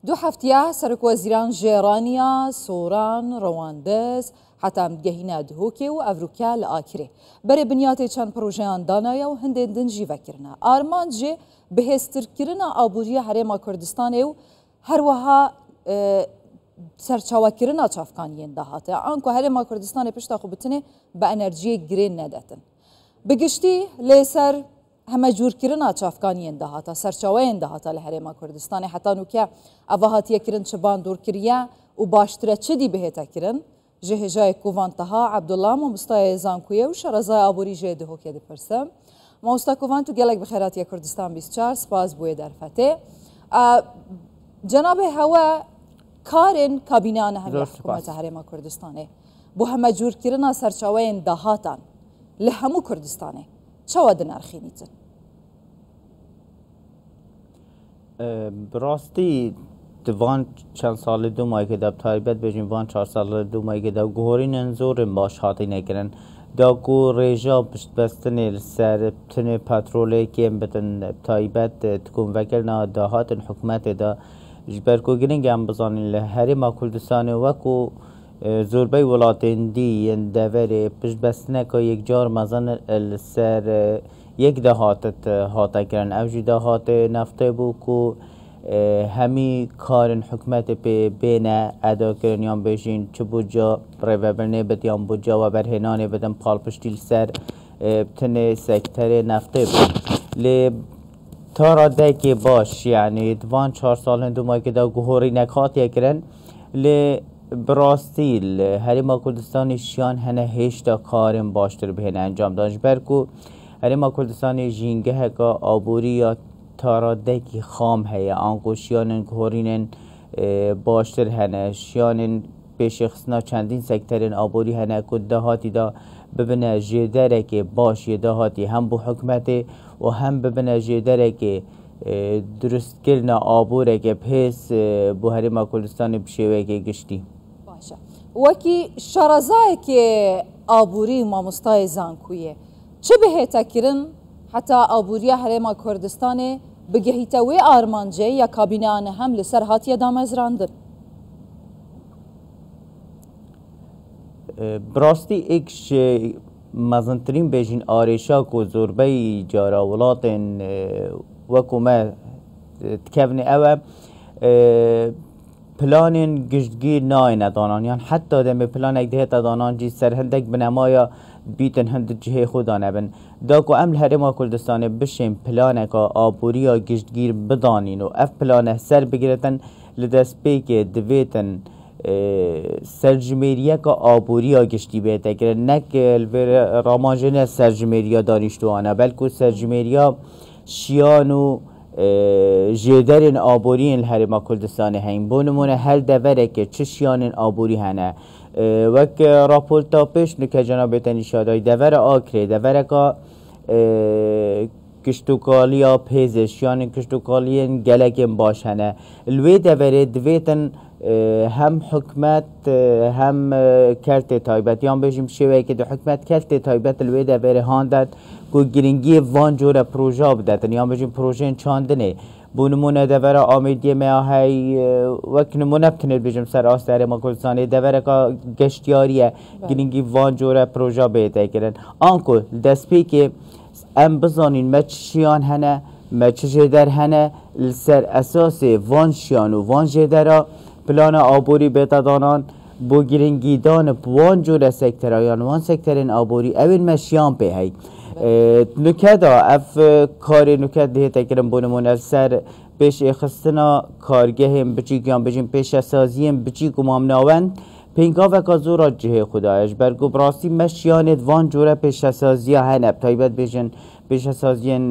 دو هەفتەیە سەرۆکوەزیران ژێرانیا سۆران ڕەواندەز حتا گەهینە دهۆکێ و ئەڤروکیا لە ئاکرێ بەرێ بنیاتێ چەند پرۆژەیان دانایە و هەندێک دنجیڤەکردنە ئارمانجێ بەهێزترکردنە ئابووریە هەرێما کوردستانێ و هەروەها سەرچاوەکردنە چافکانیên داهاتە ئانکو هەرێما کوردستانê پشتا خو بتنێ بە ئەنەرژیەک girên nedەtin بگشتی لێسەر همه جورکردنا چافکانیên داهata سەرچاوەیên داهata لە هەرێما کوردستانê heta nûke eva hatiye kirin çiban dûrkiriye û baştire çi dî bihête kirin ji hêjayê kovan teha Ebdullah Mamostayê Zankuye û şerezaya aborî jê dihokê dipirsim. Mamosta kovan tu gelek bi xêratiya Kurdistan 24 spas bûyê derfetê. Cenabê hewe karên kabîneya nehemiya hikûmeta Herêma Kurdistanê bu heme cûrkirina serçaweyên dahatan li hemû Kurdistanê çawa dinarxînîtin? Bi rastî di van çend salê dûmayekê de taybet bêjin van 4 salê dûmayekê de guhorînên zorên baş hatîne kirin da ku rêja piştbestinê li ser tinê petrolekên bidin taybet tikûnvekirina dahatin hikûmetê de ji ber ku giring em bizanin li Herêma Kurdistanê wekû zorbey welatên dî yên deverê piştbestineka yekcar mezin li ser yek dehatit hate kirin ev jî dehatê neftê bû ku hemî karên hikûmetê pê bêne edakirin yan bêjin çi buca rêvebirinê bid yan buca weberhênanê bidin palpiştî li ser tinê sekterê neftê bû lê tara dekê baş yanî di van 4 salên dûmayekê de guhorînek hatiye kirin lê bi rastî li Herêma Kurdistanê şiyan hene hêşta karên baştir bihêne encam dan ji ber ku Herêma Kurdistanê jîngeheka aboriya taradekî xam heye anku şiyanên guhorînên baştir hene şiyanên pêşxistina çendîn sekterên aborî hene ku dehatî da bibine jê derekê baş yê dehatî hem bû hikûmetê û hem bibine jê derekê durustkirina aboreke pês bû Herêma Kurdistanê bi şêwekê giştî. Başa. Wekî şarezayekê aborî Mamostayê Zankuye çi bihête kirin heta aboriya Herêma Kurdistanê bigihîte wê armancê ya kabîneya nehem li ser hatiye damezrandin? Bi rastî êk ji mezintirîn bêjin arêşa ku zorbey cara welatên wekû me dikevne ew e planên giştgîr nayêne danan yan heta demê planek dihête danan jî serhindek bi nemaya bîtin hin di cihê xwe da nebin da ku em li Herêma Kurdistanê bişên planeka aboriya giştgîr bidanîn û ev planek ser bigiritin li destpêkê divêtin serjimêriyeka aboriya giştî bête kirin nek li vê ramanjê ne serjimêriya danîştwana belkû serjimêriya şiyan û jêderên aboriyên li Herêma Kurdistanê heyn bû nimûne her deverekê çi şiyanên aborî hene wek raporta pêş nike cenabê te nîşadayî devera Akrê devereka kiştûkaliya pêzê şiyanên kiştûkaliyên gelekên baş hene li wê deverê divêtin hem hikûmet hem kertê taybet yan bêjim şêwekê di hikûmet kertê taybet li wê deverê handet ku giringiyê vancore proja bidetin yan bêjim projeyên çandinê bû nimûne devera Amêdiyê me ya hey wek nimûne bitinê bêjim ser astê Herêma Kurdistanê devereka geştyariye giringî vancore proja bête kirin anku li destpêkê em bizanîn me çi şiyan hene me çi jêder hene li ser esasê van şiyan û van jêdera plana aborî bête danan bû giringîdana wancore sektera yan wan sekterên aborî evên me şiyan pê hey nuke da ev karê nuke dihête kirin bû nimûne ev ser pêşêxistina kargehên biçîk yan bêjin pêşesaziyên biçîk û mamnawend pêngaveka zora cihê xwe daye ji ber ku bi rastî me şiyanê vancore pêşesaziya hene taybet bêjin pêşesaziyên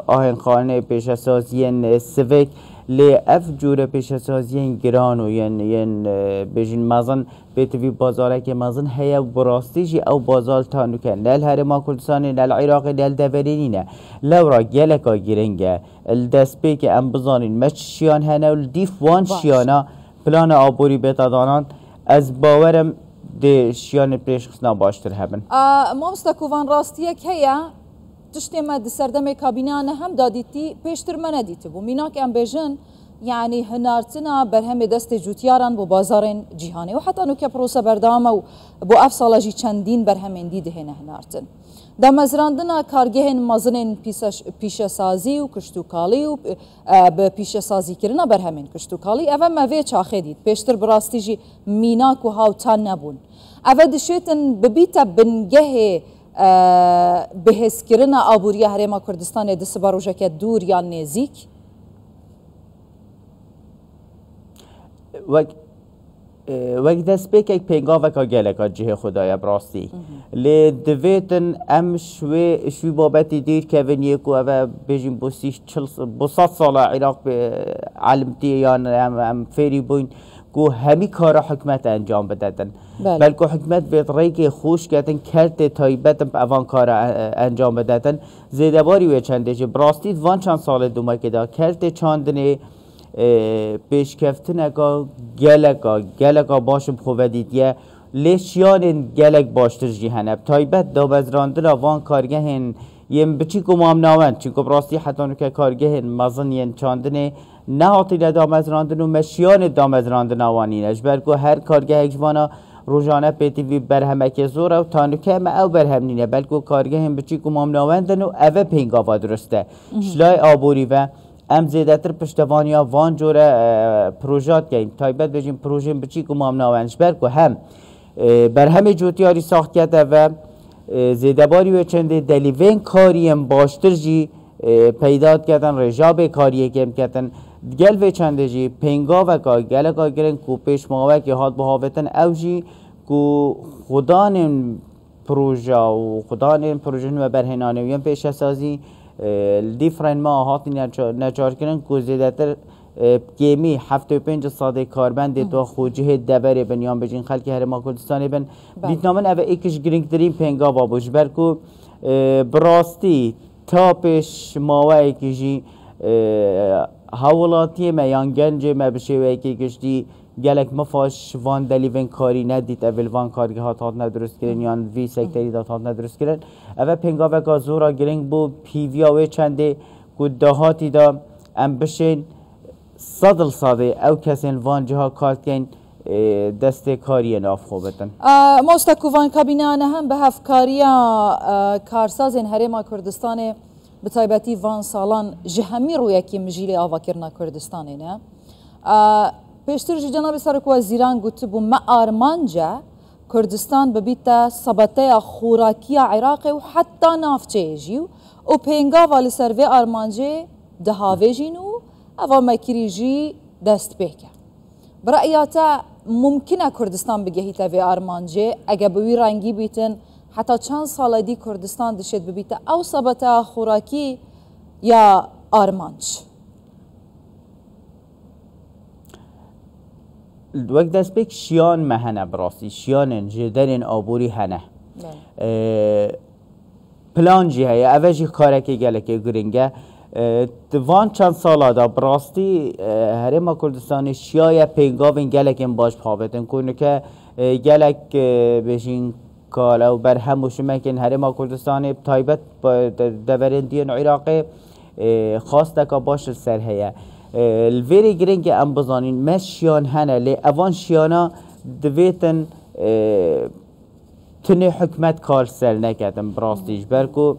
ahênxanê pêşesaziyên sivik lê evcore pêşesaziyên giran û yên bêjin mezin pêtivî bazarekê mezin heye bi rastî jî ew bazar ta nuke ne li Herêma Kurdistanê ne li Iraqê ne li deverê nîne lewra geleka giring e li destpêkê em bizanîn me çi şiyan hene û li dîf wan şiyana plana aborî bête danan ez bawerim dê şiyanê pêşxistina baştir hebin. Mamosta kovan rastiyek heye tiştê me di serdemê kabîneya nehem da dîtî pêştir me nedîtibû mînak em bêjin يعني هنارتنا برهم دست جوتياران بو بازارن جیهانی و حتی نو که پروسه بردام و بو افصال جی چندین برهم اندیده هنه هنارتن دا مزراندنا کارگهن مزنن پیش سازی و کشتوکالی و به پیش سازی کردن برهمن کشتوکالی اوه موی چاخه دید پیشتر براستی جی میناک و هاوتان نبون اوه دشیتن ببیتا بنگه بحث کردن آبوری هرما کردستان دست باروژه دور یا نزیک وقت دست بکک پنگا و که گلکا جه خدای براستی لی دویتن ام شوی بابتی دیر که ونیکو و بجیم بسات سال عراق علمتی یا ام فیری بوین کو همی کار حکمت انجام بدادن بلکه حکمت به طریق خوش کردن کرد تایبت اوان کار انجام بدادن زیده باری و چندش براستی وان چند سال دوما که دا کرد چاندنه پیشکفتن اگه گلگا باشم خوبه دیدیه لیشیان گلگ باشتر جیهنه تایبت دا بزراندن وان کارگه هن یم بچی کمام ناوند چونکه براستی حتی نو که کارگه هن مزن ین چاندنه نهاتی دامزراندن و مشیان دامزراندن آوانینش برکو هر کارگه اجوانا روزانه پیتی وی برهمه که زوره و تانوکه ما او برهم نینه بلکو کارگه هم بچی کمام ناوندن و اوه پینگاوا درسته شلای آبوری و ام زیدتر پشتوانیا وان جوره پروژات گیم تایبت بجیم پروژه بچی کمام ناوندش برکو هم برهم جوتیاری ساخت کرده و زیدباری و چنده دلیوین کاریم باشتر جی پیدات کردن رجاب کاریه کم کردن گل و چنده جی پنگا و که گل که گرن کو پیش ماوه که هات بهاوتن او جی کو خدان پروژه و برهنانه ویم پیش اسازی دیفرن ما هات نچار کردن کو زیدتر گیمی 75 ساده کاربند تو خوجه دبر بنیان بجین خلک هرما کردستان بن دیتنامن او ایکش گرینگ ترین پنگا بابوش برکو براستی تا پیش ماوه که جی حوالاتی ما یان گنج ما بشوه که گشتی گلک مفاش وان دلیون کاری ندید اول وان کارگه هات ندرست کردن یان وی سکتری دات هات ندرست کردن اول پنگا و گازورا گرینگ بو پیویاوه چنده گدهاتی دا ام بشین صدل ساده او کسین وان جها کارت کن دست کاری ناف خوبتن مستکوان کابینه هم به هفکاریا کارسازین هرما کردستان به تایبەتی وان ساڵان ji hemî royekê mijîlê avakirina Kurdistanê ne pêştir ji Cenabê Serokweziran gotibû me armanca Kurdistan bibîte sebeteya xurakiya Iraqê û heta navçeyê jî û pêngava li ser vê armancê dihavêjîn û eva mekirî jî dest pê ke bi re'ya te mumkin e Kurdistan bigehîte vê armancê ege bi wî rengî bîtin حتی چند سال دی کردستان دشت ببیته او ثبت خوراکی یا آرمانچ وقت دست بک شیان مهنه براستی شیان جدرین آبوری هنه پلان جی هیا اوجی کاره که گله که گرینگه دوان چند ساله دا براستی هرما کردستان شیای پینگاوین گله که باش پاوتن کنه که گله بشین کالا و بر هم وشمکن هرما کردستان تایبت دورندین عراقی خواست که باش سر هیا الویری گرینگ ام بزانین مشیان هنه لی اوان شیانا دویتن تنه حکمت کار سر نکردن براستیش برکو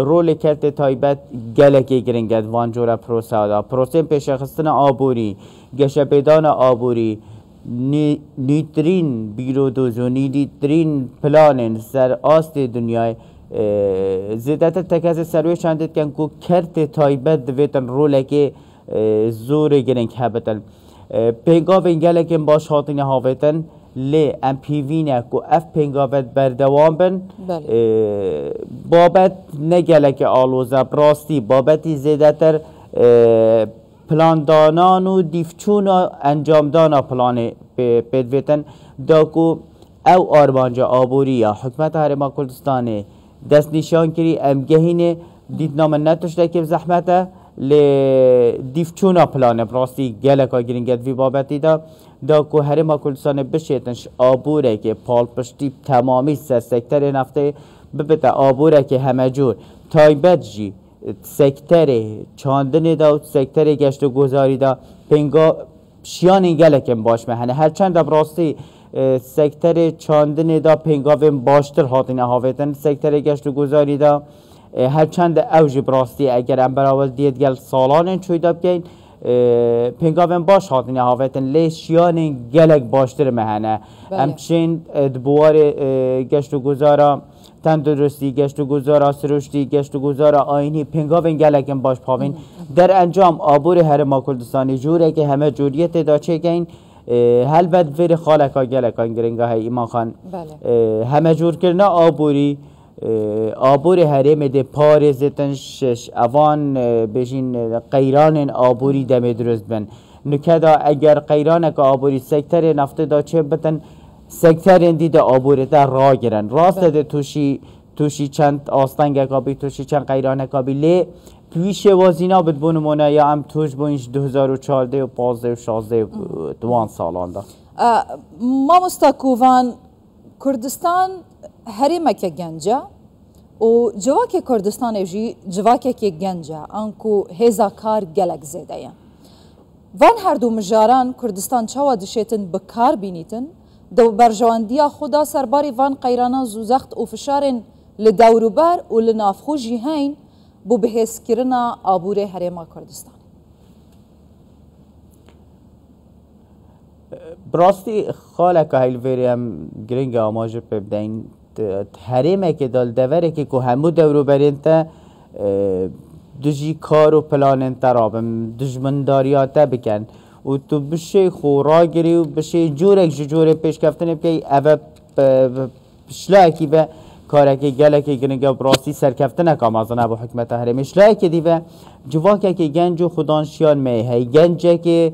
رول کرد تایبت گلکی گرینگد وان جورا پروسه دا پروسه پیش خستن آبوری گشپیدان آبوری نیترین بیرودوزو نیترین پلان سر آست دنیای زیادتر تکز سروی چندید کن که کرت تایبت دویتن روله که زور گرنگ هبتن پنگاو انگله که باش هاتین هاویتن لی ام پیوینه که اف پنگاوت بردوام بن بابت نگله که آلوزه براستی بابتی زیادتر پلان دانان و دیفچون انجام دانا پلان پیدویتن داکو او آرمانجا آبوری یا حکمت هرما کردستانه دست نشان کری امگهینه دید نام نتوشته که زحمته لی دیفچون پلان براستی گلکا گرینگت وی بابتی داکو هرما کردستانه بشیتنش آبوره که پال پشتی تمامی سکتر نفته ببته آبوره که همه جور تایبت جی سکتر چاندن دا و سکتر گشت و گذاری دا پنگا شیان گلکم باش مهنه هرچند براستی سکتر چاندن دا پنگاویم باشتر هاتین هاویتن سکتر گشت و گذاری دا هرچند اوج براستی اگر ام براول دید گل سالان چوی دا بگین پنگاویم باش هاتین هاویتن لی شیان گلک باشتر مهنه همچین دبوار گشت و گذارا تندرستی گشت و گذارا سروشتی گشت و گذارا آینی پنگاوین گلکم باش پاوین در انجام آبور هرما کردستانی جوره که همه جوریت دا چه گین هل بد ویر خالکا گلکان گرنگا های ایمان خان همه جور کرنا آبوری آبور هرم ده پارزتن شش اوان بجین قیران آبوری دم درست بن نکدا اگر قیران که آبوری سکتر نفت دا چه بتن سکتر دید آبوری دا را گرن راست ده توشی چند آستنگ کابی توشی چند قیران کابی لی پیش وازینا بد بونمونه یا هم توش بونش 2014 و 15 و 16 دوان سالان دا ما مستقوان کردستان هرمه که گنجه و جواک کردستان جی جواک که گنجه انکو هزا کار گلک زیده یم وان هر دو مجاران کردستان چوا دشیتن بکار بینیتن دو برجواندیا خدا سرباری وان قیرانا زوزخت و فشارن لدوروبر و لنافخو جیهین بو بحث کرنا آبور هرما کردستان براستی خالک هایل ویریم گرنگ آماجه ببدین هرمه که دال دوره که همو دورو برین تا دجی کار و پلانن ترابم دجمنداریات بکن و تو بشه خورا گری و بشه جوره پیش کفتن بکی اوه شلاکی به کارکی گلکی گرنگا براستی سرکفتن کامازانه با حکمت هرمی شلاکی دیوه جواکه که گنج و خودانشیان میهی گنجه که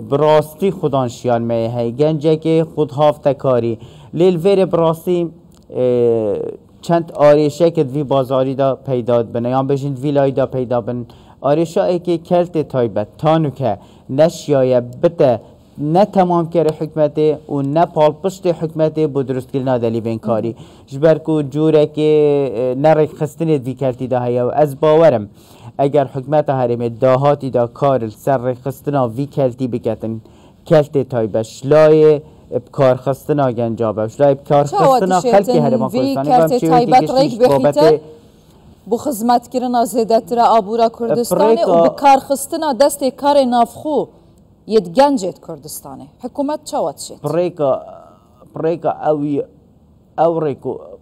براستی خودانشیان میهی گنجه که خود هافته کاری لیل ویر براستی چند آریشه که دوی بازاری دا پیدا بنه یا بشین ویلای دا پیدا بن آریشه که کرت تایبت تانو که نشیایه بته نه تمام کرده حکمته و نه پال پشت حکمته با درست کردن دلی بین کاری جبر کو جوره که نرک خستنی دوی کرتی دا هیا و از باورم اگر حکمت هرم داهاتی دا کار سر خستنا وی کرتی بکتن کرت تایبت شلای کار خستنا گنجابه شلای کار خستنا خلقی هرما کردستانی کرت تایبت ریک بخیتن بو خدمت کردن زیادتر آبورا کردستانه و بکار خستنا دست کار نافخو ید گنجت کردستانه حکومت چوات شد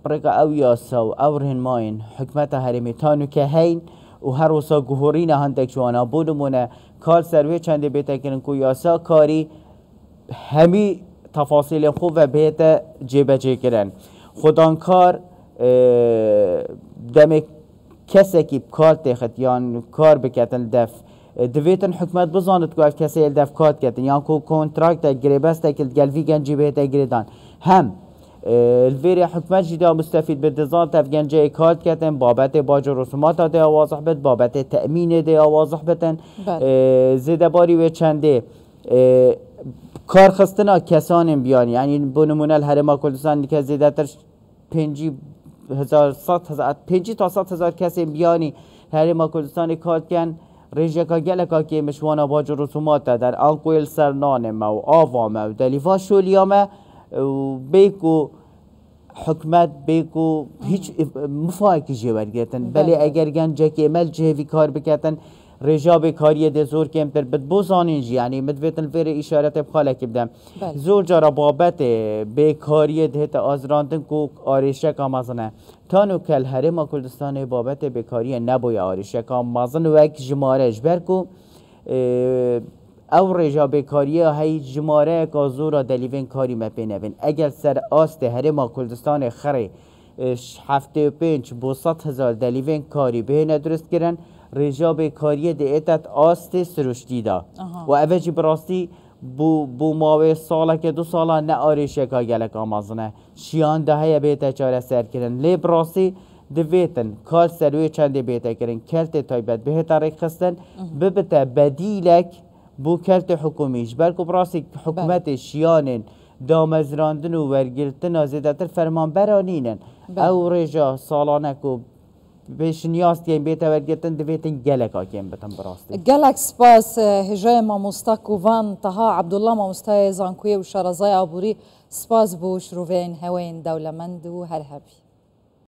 پریکا اویا سو اورهن ماین حکمت هرمی تانو که هین و هر وسا گهورین هندک جوانا بودمونه کار سروی چنده بیتا کرن کو یاسا کاری همی تفاصیل خوب و بیتا جیبه جی کرن خودان کار دم کسی که کار تخت یا کار بکتن دف دویتن حکمت بزاند که کسی الدف کات کتن یا کو کنترکت گریبست که گلوی گنجی بهت گریدان هم الویری حکمت جدا مستفید به دزان تف گنجی کات کتن بابت باج و رسومات ده آوازح بد بابت تأمین ده آوازح بدن زیده باری و چنده کار خستنا کسان بیانی یعنی بنمونه الهرما کردستان که زیده تر 50 تا 100,000 کسی بیانی هرما کردستان کات کن ریجکا گلکا که مشوانا باج رسومات در آنکویل سرنانم و آوام و دلیفا شولیام و بیکو حکمت بیکو هیچ مفاهی جوار گرتن بله اگر گنجه که عمل جهوی کار بکتن رجا به کاری ده زور کمتر بد بوزانینجی یعنی مدویتن فیر اشارت بخاله کبدم زور جارا بابت به کاری ده تا آزراندن کو آریشه کامازنه تانو کل هرما کردستان بابت به کاری نبوی آریشه کامازن و یک جماره جبر کو او رجا به کاری های جماره که زورا دلیوین کاری مپینوین اگر سر آست هرما کردستان خری 75 با 100,000 دلیوین کاری به ندرست کرن رجا به کاری دیتت آست سروشتی دا و اوجی براستی بو ماوی ساله که 2 ساله نه آریشه که گلک آمازنه شیان دهه بیتا چاره سر کرن لی براستی دویتن کار سروی چنده بیتا کرن کلت تایبت به تاریخ خستن ببتا بدیلک بو کلت حکومیش بلکو براستی حکومت شیانن دامزراندن و ورگلتن زیدتر فرمان برانینن او رجا سالانه که پیشنیاستیان بیت ورگتن دویتن گلک آکیم بتن براستی گلک سپاس هجای ماموستا کووان تها عبدالله ماموستای زانکوی و شارزای عبوری سپاس بوش روین هوین دولمند و هر هبی